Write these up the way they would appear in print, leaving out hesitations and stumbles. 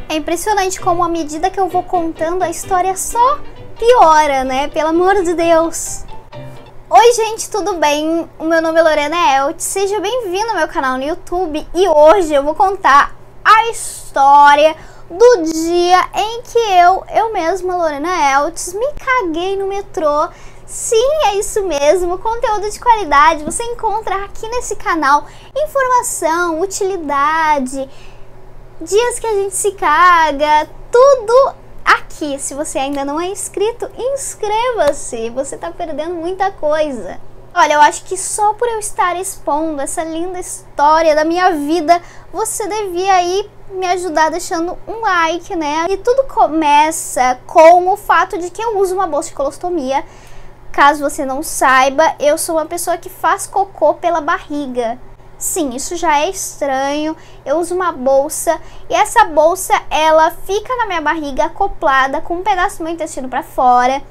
É impressionante como à medida que eu vou contando a história só piora, né? Pelo amor de Deus. Oi gente, tudo bem? O meu nome é Lorena Eltz, seja bem-vindo ao meu canal no YouTube e hoje eu vou contar a história do dia em que eu mesma, Lorena Eltz, me caguei no metrô. Sim, é isso mesmo, conteúdo de qualidade você encontra aqui nesse canal, informação, utilidade, dias que a gente se caga, tudo aqui. Se você ainda não é inscrito, inscreva-se, você tá perdendo muita coisa. Olha, eu acho que só por eu estar expondo essa linda história da minha vida, você devia aí me ajudar deixando um like, né? E tudo começa com o fato de que eu uso uma bolsa de colostomia. Caso você não saiba, eu sou uma pessoa que faz cocô pela barriga. Sim, isso já é estranho. Eu uso uma bolsa e essa bolsa ela fica na minha barriga acoplada com um pedaço do meu intestino para fora.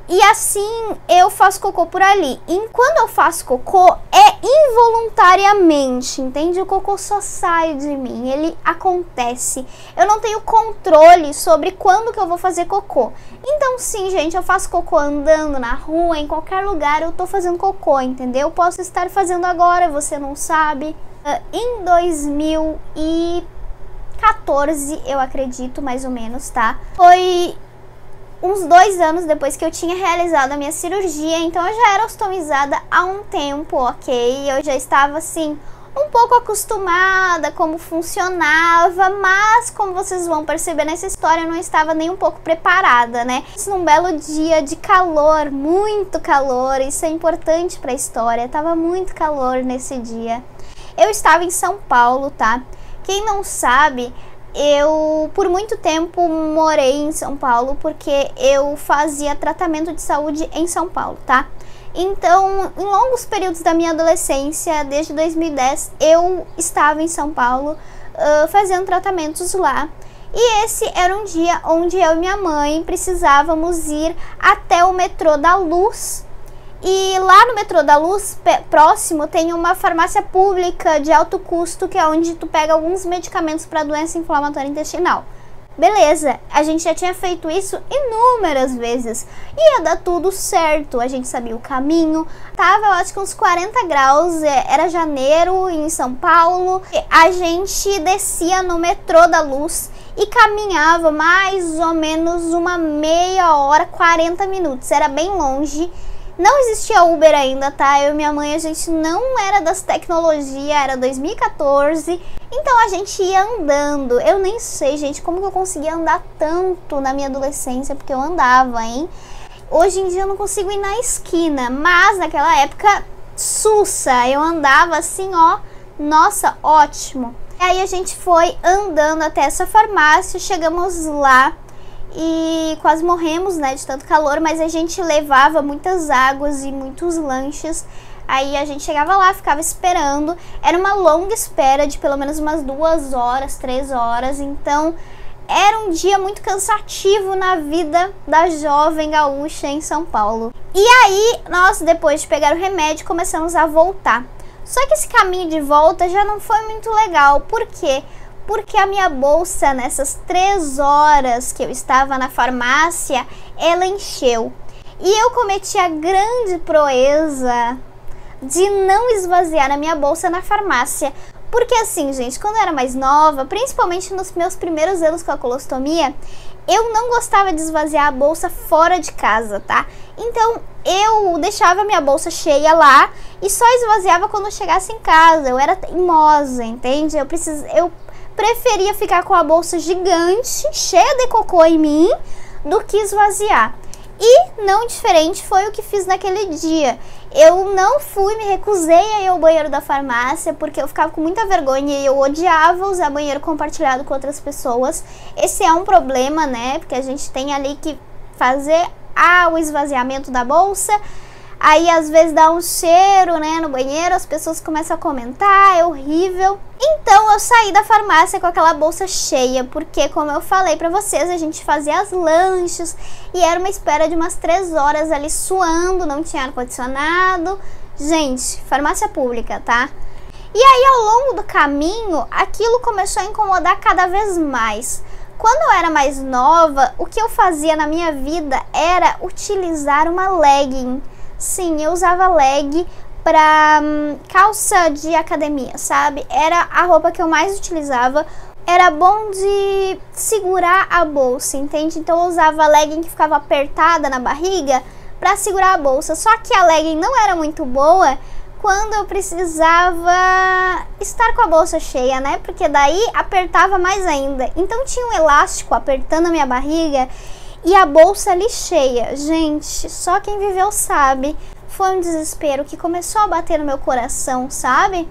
E assim eu faço cocô por ali. E quando eu faço cocô é involuntariamente, entende? O cocô só sai de mim, ele acontece. Eu não tenho controle sobre quando que eu vou fazer cocô. Então sim, gente, eu faço cocô andando na rua, em qualquer lugar eu tô fazendo cocô, entendeu? Eu posso estar fazendo agora, você não sabe. Em 2014, eu acredito, mais ou menos, tá? Foi uns 2 anos depois que eu tinha realizado a minha cirurgia, então eu já era ostomizada há um tempo, ok? Eu já estava assim, um pouco acostumada como funcionava, mas como vocês vão perceber nessa história, eu não estava nem um pouco preparada, né? Num belo dia de calor, muito calor, isso é importante para a história, tava muito calor nesse dia. Eu estava em São Paulo, tá? Quem não sabe, eu por muito tempo morei em São Paulo porque eu fazia tratamento de saúde em São Paulo, tá? Então, em longos períodos da minha adolescência, desde 2010, eu estava em São Paulo fazendo tratamentos lá. E esse era um dia onde eu e minha mãe precisávamos ir até o metrô da Luz. E lá no metrô da Luz, próximo, tem uma farmácia pública de alto custo, que é onde tu pega alguns medicamentos para doença inflamatória intestinal. Beleza, a gente já tinha feito isso inúmeras vezes. Ia dar tudo certo, a gente sabia o caminho. Tava, eu acho que uns 40 graus, era janeiro em São Paulo. A gente descia no metrô da Luz e caminhava mais ou menos uma meia hora, 40 minutos. Era bem longe. Não existia Uber ainda, tá? Eu e minha mãe, a gente não era das tecnologias, era 2014. Então a gente ia andando. Eu nem sei, gente, como que eu conseguia andar tanto na minha adolescência, porque eu andava, hein? Hoje em dia eu não consigo ir na esquina, mas naquela época, sussa, eu andava assim, ó, nossa, ótimo. E aí a gente foi andando até essa farmácia, chegamos lá. E quase morremos, né, de tanto calor, mas a gente levava muitas águas e muitos lanches. Aí a gente chegava lá, ficava esperando. Era uma longa espera de pelo menos umas 2 horas, 3 horas. Então era um dia muito cansativo na vida da jovem gaúcha em São Paulo. E aí nós, depois de pegar o remédio, começamos a voltar. Só que esse caminho de volta já não foi muito legal. Por quê? Porque a minha bolsa, nessas 3 horas que eu estava na farmácia, ela encheu. E eu cometi a grande proeza de não esvaziar a minha bolsa na farmácia. Porque assim, gente, quando eu era mais nova, principalmente nos meus primeiros anos com a colostomia, eu não gostava de esvaziar a bolsa fora de casa, tá? Então eu deixava a minha bolsa cheia lá e só esvaziava quando eu chegasse em casa. Eu era teimosa, entende? Eu preferia ficar com a bolsa gigante, cheia de cocô em mim, do que esvaziar. E não diferente foi o que fiz naquele dia. Eu não fui, me recusei a ir ao banheiro da farmácia, porque eu ficava com muita vergonha e eu odiava usar banheiro compartilhado com outras pessoas. Esse é um problema, né? Porque a gente tem ali que fazer o esvaziamento da bolsa. Aí às vezes dá um cheiro, né, no banheiro, as pessoas começam a comentar, é horrível. Então eu saí da farmácia com aquela bolsa cheia, porque como eu falei pra vocês, a gente fazia as lanches e era uma espera de umas 3 horas ali suando, não tinha ar-condicionado. Gente, farmácia pública, tá? E aí ao longo do caminho, aquilo começou a incomodar cada vez mais. Quando eu era mais nova, o que eu fazia na minha vida era utilizar uma legging. Sim, eu usava leg pra calça de academia, sabe? Era a roupa que eu mais utilizava. Era bom de segurar a bolsa, entende? Então eu usava a legging que ficava apertada na barriga pra segurar a bolsa. Só que a legging não era muito boa quando eu precisava estar com a bolsa cheia, né? Porque daí apertava mais ainda. Então tinha um elástico apertando a minha barriga e a bolsa ali cheia. Gente, só quem viveu sabe. Foi um desespero que começou a bater no meu coração, sabe?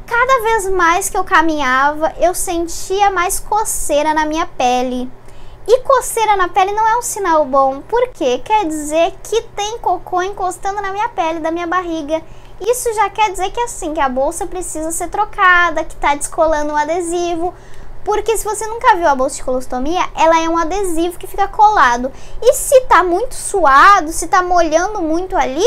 Cada vez mais que eu caminhava, eu sentia mais coceira na minha pele. E coceira na pele não é um sinal bom. Por quê? Quer dizer que tem cocô encostando na minha pele, da minha barriga. Isso já quer dizer que assim, que a bolsa precisa ser trocada, que tá descolando um adesivo. Porque se você nunca viu a bolsa de colostomia, ela é um adesivo que fica colado. E se tá muito suado, se tá molhando muito ali,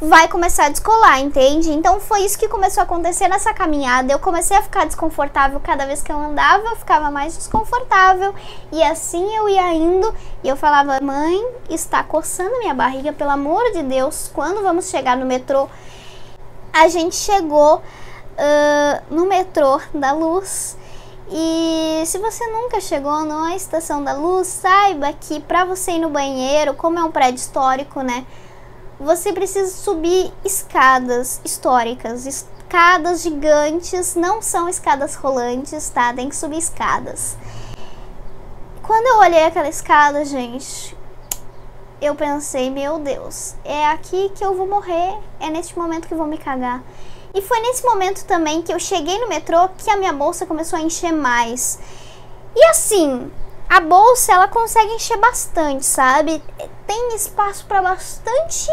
vai começar a descolar, entende? Então foi isso que começou a acontecer nessa caminhada. Eu comecei a ficar desconfortável cada vez que eu andava, eu ficava mais desconfortável. E assim eu ia indo e eu falava, mãe, está coçando minha barriga, pelo amor de Deus, quando vamos chegar no metrô? A gente chegou no metrô da Luz. E se você nunca chegou na Estação da Luz, saiba que para você ir no banheiro, como é um prédio histórico, né, você precisa subir escadas históricas, escadas gigantes, não são escadas rolantes, tá? Tem que subir escadas. Quando eu olhei aquela escada, gente, eu pensei, meu Deus, é aqui que eu vou morrer, é neste momento que eu vou me cagar. E foi nesse momento também que eu cheguei no metrô que a minha bolsa começou a encher mais. E assim, a bolsa ela consegue encher bastante, sabe? Tem espaço para bastante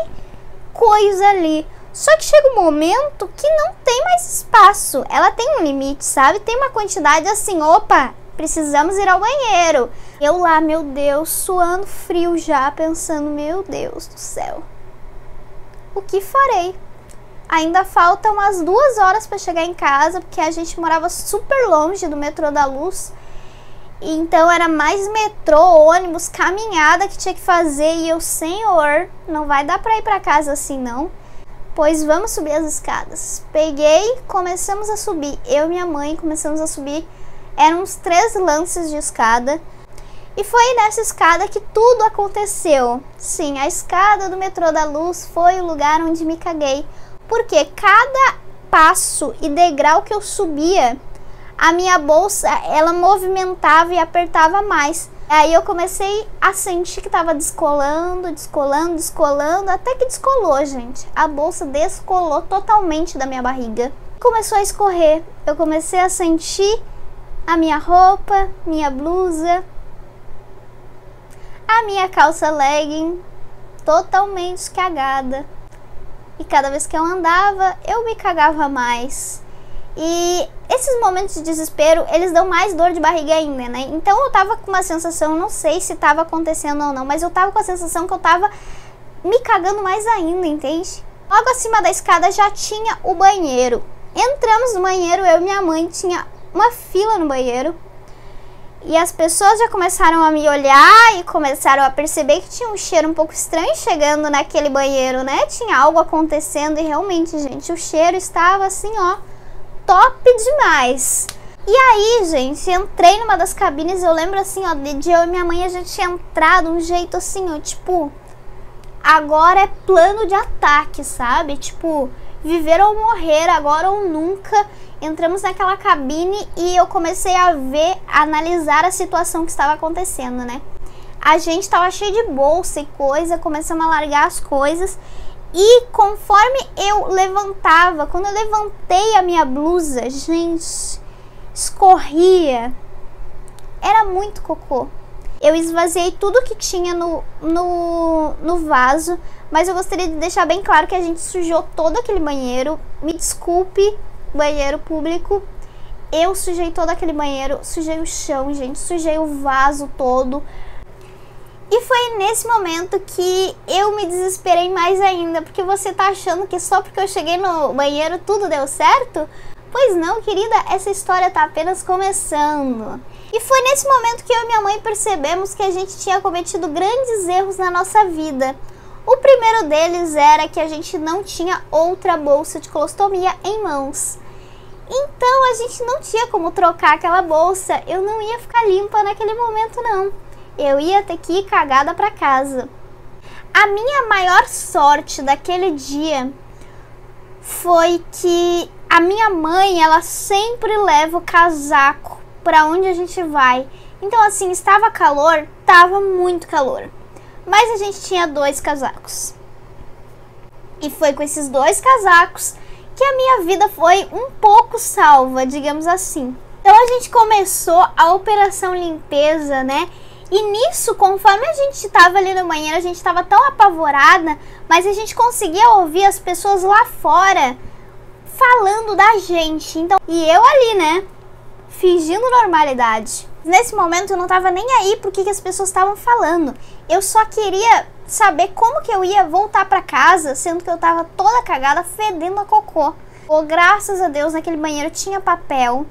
coisa ali. Só que chega um momento que não tem mais espaço. Ela tem um limite, sabe? Tem uma quantidade assim, opa, precisamos ir ao banheiro. Eu lá, meu Deus, suando frio já, pensando, meu Deus do céu, o que farei? Ainda faltam umas 2 horas para chegar em casa, porque a gente morava super longe do metrô da Luz. Então era mais metrô, ônibus, caminhada que tinha que fazer. E eu, senhor, não vai dar para ir para casa assim não. Pois vamos subir as escadas. Peguei, começamos a subir. Eu e minha mãe começamos a subir. Eram uns 3 lances de escada. E foi nessa escada que tudo aconteceu. Sim, a escada do metrô da Luz foi o lugar onde me caguei. Porque cada passo e degrau que eu subia, a minha bolsa, ela movimentava e apertava mais. Aí eu comecei a sentir que tava descolando, descolando, descolando, até que descolou, gente. A bolsa descolou totalmente da minha barriga. Começou a escorrer. Eu comecei a sentir a minha roupa, minha blusa, a minha calça legging totalmente cagada. E cada vez que eu andava, eu me cagava mais. E esses momentos de desespero, eles dão mais dor de barriga ainda, né? Então eu tava com uma sensação, não sei se tava acontecendo ou não, mas eu tava com a sensação que eu tava me cagando mais ainda, entende? Logo acima da escada já tinha o banheiro. Entramos no banheiro, eu e minha mãe, tinha uma fila no banheiro. E as pessoas já começaram a me olhar e começaram a perceber que tinha um cheiro um pouco estranho chegando naquele banheiro, né? Tinha algo acontecendo e realmente, gente, o cheiro estava assim, ó, top demais. E aí, gente, entrei numa das cabines, eu lembro assim, ó, de eu e minha mãe, a gente tinha entrado um jeito assim, ó, tipo, agora é plano de ataque, sabe? Tipo, viver ou morrer, agora ou nunca. Entramos naquela cabine e eu comecei a ver, a analisar a situação que estava acontecendo, né? A gente tava cheio de bolsa e coisa, começamos a largar as coisas. E conforme eu levantava, quando eu levantei a minha blusa, gente, escorria. Era muito cocô. Eu esvaziei tudo que tinha no vaso, mas eu gostaria de deixar bem claro que a gente sujou todo aquele banheiro. Me desculpe, banheiro público. Eu sujei todo aquele banheiro, sujei o chão, gente, sujei o vaso todo. E foi nesse momento que eu me desesperei mais ainda, porque você tá achando que só porque eu cheguei no banheiro tudo deu certo? Pois não, querida, essa história tá apenas começando. E foi nesse momento que eu e minha mãe percebemos que a gente tinha cometido grandes erros na nossa vida. O primeiro deles era que a gente não tinha outra bolsa de colostomia em mãos. Então a gente não tinha como trocar aquela bolsa. Eu não ia ficar limpa naquele momento, não. Eu ia ter que ir cagada para casa. A minha maior sorte daquele dia foi que a minha mãe, ela sempre leva o casaco para onde a gente vai. Então assim, estava calor, estava muito calor. Mas a gente tinha 2 casacos. E foi com esses 2 casacos que a minha vida foi um pouco salva, digamos assim. Então a gente começou a operação limpeza, né? E nisso, conforme a gente estava ali no banheiro, a gente estava tão apavorada, mas a gente conseguia ouvir as pessoas lá fora falando da gente. Então, e eu ali, né? Fingindo normalidade. Nesse momento eu não tava nem aí pro que as pessoas estavam falando. Eu só queria saber como que eu ia voltar pra casa, sendo que eu tava toda cagada, fedendo a cocô. Graças a Deus, naquele banheiro tinha papel.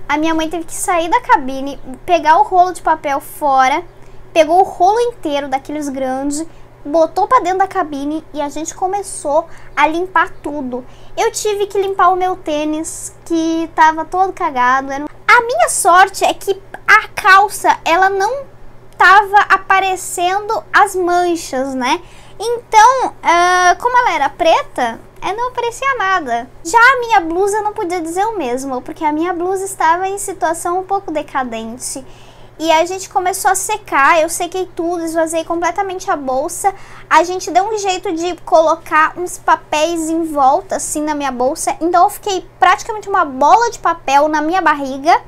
A minha mãe teve que sair da cabine, pegar o rolo de papel fora, pegou o rolo inteiro daqueles grandes, botou pra dentro da cabine e a gente começou a limpar tudo. Eu tive que limpar o meu tênis, que tava todo cagado. A minha sorte é que a calça, ela não tava aparecendo as manchas, né? Então, como ela era preta, não aparecia nada. Já a minha blusa não podia dizer o mesmo, porque a minha blusa estava em situação um pouco decadente. E a gente começou a secar, eu sequei tudo, esvaziei completamente a bolsa. A gente deu um jeito de colocar uns papéis em volta, assim, na minha bolsa. Então eu fiquei praticamente uma bola de papel na minha barriga.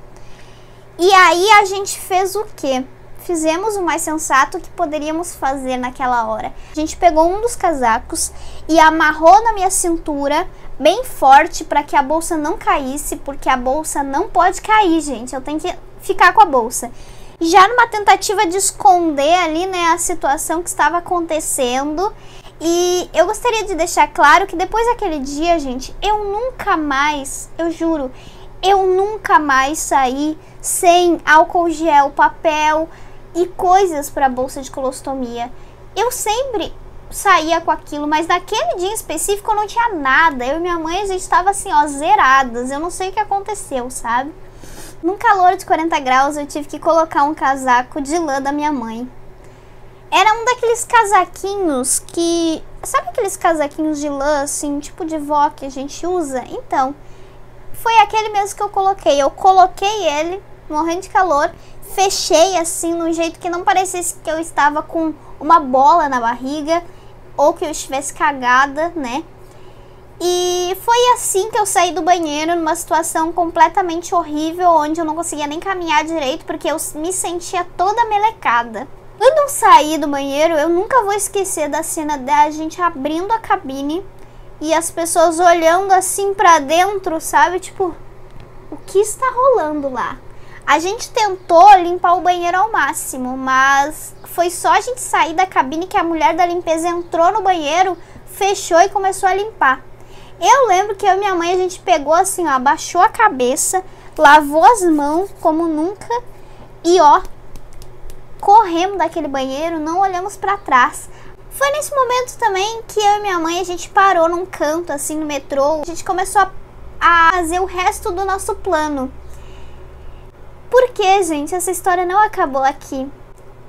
E aí a gente fez o quê? Fizemos o mais sensato que poderíamos fazer naquela hora. A gente pegou um dos casacos e amarrou na minha cintura bem forte para que a bolsa não caísse, porque a bolsa não pode cair, gente. Eu tenho que ficar com a bolsa. Já numa tentativa de esconder ali, né, a situação que estava acontecendo. E eu gostaria de deixar claro que depois daquele dia, gente, eu nunca mais, eu juro, eu nunca mais saí sem álcool gel, papel e coisas para bolsa de colostomia. Eu sempre saía com aquilo, mas naquele dia em específico eu não tinha nada. Eu e minha mãe, a gente estava assim, ó, zeradas. Eu não sei o que aconteceu, sabe? Num calor de 40 graus, eu tive que colocar um casaco de lã da minha mãe. Era um daqueles casaquinhos que... Sabe aqueles casaquinhos de lã, assim, tipo de vó que a gente usa? Então, foi aquele mesmo que eu coloquei. Eu coloquei ele, morrendo de calor, fechei assim, num jeito que não parecesse que eu estava com uma bola na barriga ou que eu estivesse cagada, né? E foi assim que eu saí do banheiro, numa situação completamente horrível, onde eu não conseguia nem caminhar direito, porque eu me sentia toda melecada. Quando eu saí do banheiro, eu nunca vou esquecer da cena da gente abrindo a cabine e as pessoas olhando assim pra dentro, sabe? Tipo, o que está rolando lá? A gente tentou limpar o banheiro ao máximo, mas foi só a gente sair da cabine que a mulher da limpeza entrou no banheiro, fechou e começou a limpar. Eu lembro que eu e minha mãe, a gente pegou assim, ó, abaixou a cabeça, lavou as mãos como nunca e, ó, corremos daquele banheiro, não olhamos pra trás. Foi nesse momento também que eu e minha mãe, a gente parou num canto, assim, no metrô. A gente começou a fazer o resto do nosso plano. Porque, gente, essa história não acabou aqui.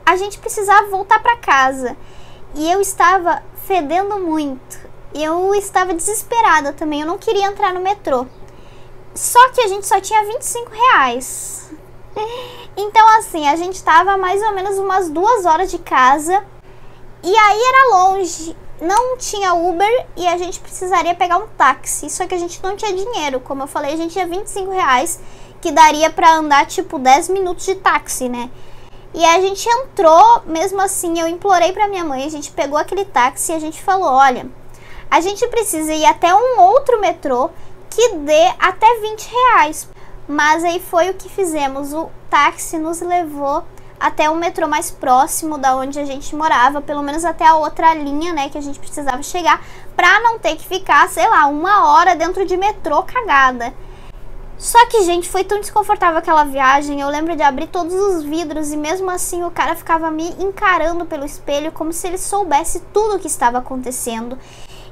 A gente precisava voltar pra casa. E eu estava fedendo muito. Eu estava desesperada também, eu não queria entrar no metrô. Só que a gente só tinha R$25. Então assim, a gente estava mais ou menos umas 2 horas de casa. E aí era longe, não tinha Uber e a gente precisaria pegar um táxi. Só que a gente não tinha dinheiro, como eu falei, a gente tinha R$25, que daria pra andar tipo 10 minutos de táxi, né? E a gente entrou, mesmo assim eu implorei pra minha mãe, a gente pegou aquele táxi e a gente falou, olha, a gente precisa ir até um outro metrô que dê até R$20. Mas aí foi o que fizemos. O táxi nos levou até o metrô mais próximo da onde a gente morava. Pelo menos até a outra linha, né, que a gente precisava chegar. Pra não ter que ficar, sei lá, 1 hora dentro de metrô cagada. Só que, gente, foi tão desconfortável aquela viagem. Eu lembro de abrir todos os vidros e mesmo assim o cara ficava me encarando pelo espelho como se ele soubesse tudo o que estava acontecendo.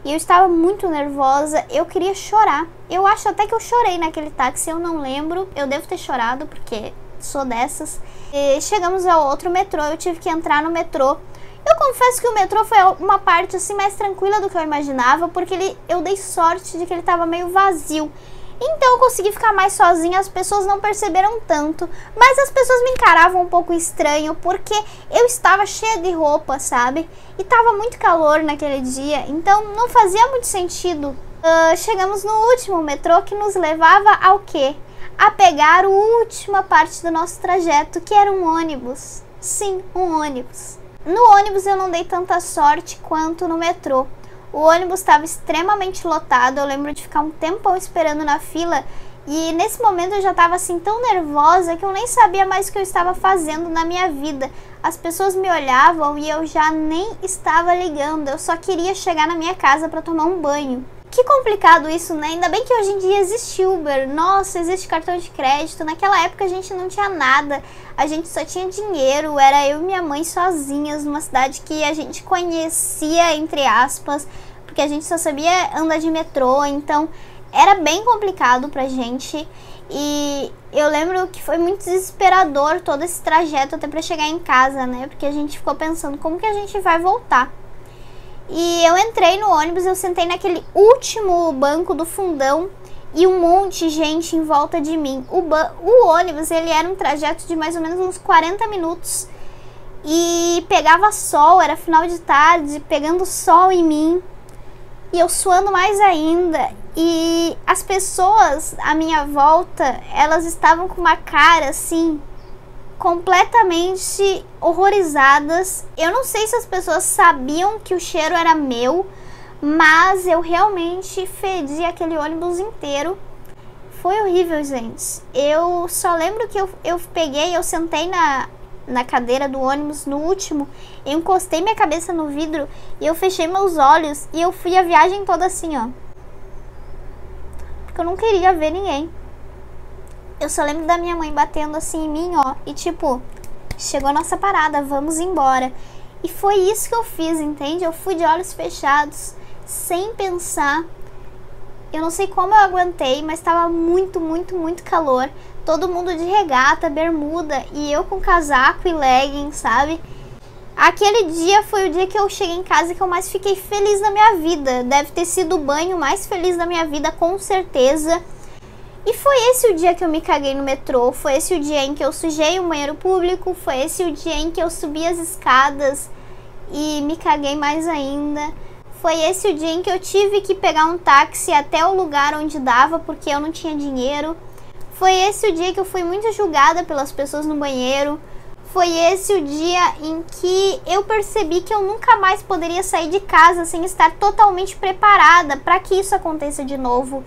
E eu estava muito nervosa, eu queria chorar. Eu acho até que eu chorei naquele táxi, eu não lembro. Eu devo ter chorado porque sou dessas. E chegamos ao outro metrô, eu tive que entrar no metrô. Eu confesso que o metrô foi uma parte assim mais tranquila do que eu imaginava, porque eu dei sorte de que ele estava meio vazio. Então eu consegui ficar mais sozinha, as pessoas não perceberam tanto, mas as pessoas me encaravam um pouco estranho, porque eu estava cheia de roupa, sabe? E tava muito calor naquele dia, então não fazia muito sentido. Chegamos no último metrô que nos levava ao quê? A pegar a última parte do nosso trajeto, que era um ônibus. Sim, um ônibus. No ônibus eu não dei tanta sorte quanto no metrô. O ônibus estava extremamente lotado, eu lembro de ficar um tempão esperando na fila e nesse momento eu já estava assim tão nervosa que eu nem sabia mais o que eu estava fazendo na minha vida. As pessoas me olhavam e eu já nem estava ligando, eu só queria chegar na minha casa para tomar um banho. Que complicado isso, né? Ainda bem que hoje em dia existe Uber, nossa, existe cartão de crédito. Naquela época a gente não tinha nada, a gente só tinha dinheiro, era eu e minha mãe sozinhas numa cidade que a gente conhecia, entre aspas, porque a gente só sabia andar de metrô, então era bem complicado pra gente. E eu lembro que foi muito desesperador todo esse trajeto até pra chegar em casa, né? Porque a gente ficou pensando como que a gente vai voltar. E eu entrei no ônibus, eu sentei naquele último banco do fundão e um monte de gente em volta de mim. O ônibus, ele era um trajeto de mais ou menos uns 40 minutos e pegava sol, era final de tarde, pegando sol em mim e eu suando mais ainda. E as pessoas à minha volta, elas estavam com uma cara assim completamente horrorizadas. Eu não sei se as pessoas sabiam que o cheiro era meu, mas eu realmente fedi aquele ônibus inteiro. Foi horrível, gente. Eu só lembro que eu sentei na cadeira do ônibus no último, eu encostei minha cabeça no vidro e eu fechei meus olhos e eu fui a viagem toda assim, ó, porque eu não queria ver ninguém. Eu só lembro da minha mãe batendo assim em mim, ó, e tipo, chegou a nossa parada, vamos embora. E foi isso que eu fiz, entende? Eu fui de olhos fechados, sem pensar. Eu não sei como eu aguentei, mas tava muito, muito, muito calor. Todo mundo de regata, bermuda, e eu com casaco e legging, sabe? Aquele dia foi o dia que eu cheguei em casa que eu mais fiquei feliz na minha vida. Deve ter sido o banho mais feliz da minha vida, com certeza. E foi esse o dia que eu me caguei no metrô, foi esse o dia em que eu sujei o banheiro público, foi esse o dia em que eu subi as escadas e me caguei mais ainda. Foi esse o dia em que eu tive que pegar um táxi até o lugar onde dava porque eu não tinha dinheiro. Foi esse o dia que eu fui muito julgada pelas pessoas no banheiro. Foi esse o dia em que eu percebi que eu nunca mais poderia sair de casa sem estar totalmente preparada para que isso aconteça de novo.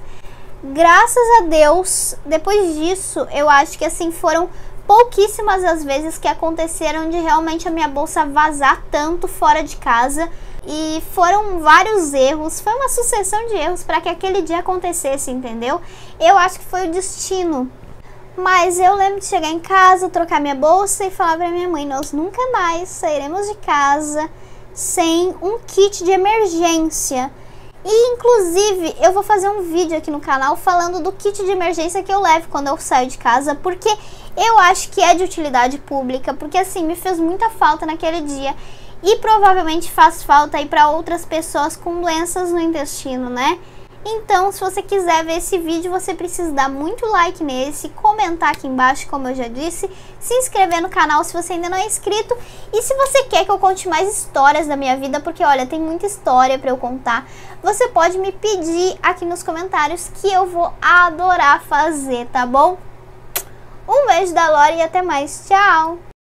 Graças a Deus, depois disso, eu acho que assim foram pouquíssimas as vezes que aconteceram de realmente a minha bolsa vazar tanto fora de casa. E foram vários erros, foi uma sucessão de erros para que aquele dia acontecesse, entendeu? Eu acho que foi o destino. Mas eu lembro de chegar em casa, trocar minha bolsa e falar pra minha mãe, nós nunca mais sairemos de casa sem um kit de emergência. E inclusive eu vou fazer um vídeo aqui no canal falando do kit de emergência que eu levo quando eu saio de casa, porque eu acho que é de utilidade pública, porque assim, me fez muita falta naquele dia. E provavelmente faz falta aí para outras pessoas com doenças no intestino, né? Então, se você quiser ver esse vídeo, você precisa dar muito like nesse, comentar aqui embaixo, como eu já disse, se inscrever no canal se você ainda não é inscrito. E se você quer que eu conte mais histórias da minha vida, porque olha, tem muita história para eu contar, você pode me pedir aqui nos comentários que eu vou adorar fazer, tá bom? Um beijo da Lori e até mais. Tchau!